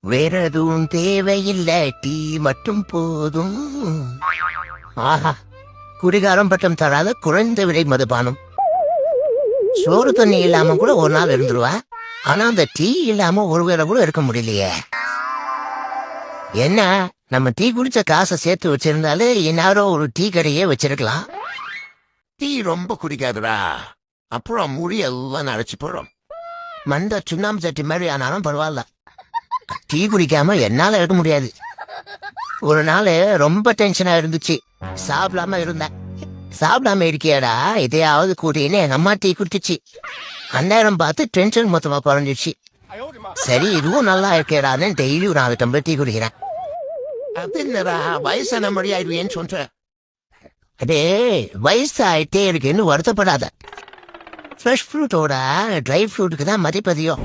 வேற எதுவும் தேவையில்லை, டீ மட்டும் போதும். ஆஹா, குடிகாரம் பட்டம் தராத குறைந்த விலை மதுபானம். சோறு தண்ணி இல்லாம கூட ஒரு நாள் இருந்துருவா, ஆனா அந்த டீ இல்லாம ஒரு வேளை கூட இருக்க முடியலையே. என்ன, நம்ம டீ குடிச்ச காசை சேர்த்து வச்சிருந்தாலே இன்னாரோ ஒரு டீ கடையே வச்சிருக்கலாம். டீ ரொம்ப குடிக்காதுடா, அப்புறம் முடி எல்லாம் நரைச்சு போறோம். மண்ட சுண்ணாம்பு சட்டி மாதிரி ஆனாலும் பரவாயில்ல, டீ குடிக்காம என்னால இருக்க முடியாது. ஒரு நாள் ரொம்ப டென்ஷனா இருந்துச்சு, சாப்பிடாம இருந்தேன். சாப்பிடாம இருக்கியாடா, இதையாவது கூட்டின்னு எங்க அம்மா டீ குடிச்சிச்சு. அந்நேரம் பார்த்து டென்ஷன் மொத்தமா குறைஞ்சிச்சு. சரி, இதுவும் நல்லா இருக்கேடான்னு டெய்லி ஒரு 4 டம்ளர் டீ குடிக்கிறேன். அது இல்லடா, வயசான மொழி ஆயிடுவேன்னு சொல்ற. அடே, வயசு ஆயிட்டே இருக்குன்னு வருத்தப்படாத. ஃப்ரெஷ் ஃப்ரூட்டோட ட்ரை ஃப்ரூட்டுக்கு தான் மதிப்பதியம்.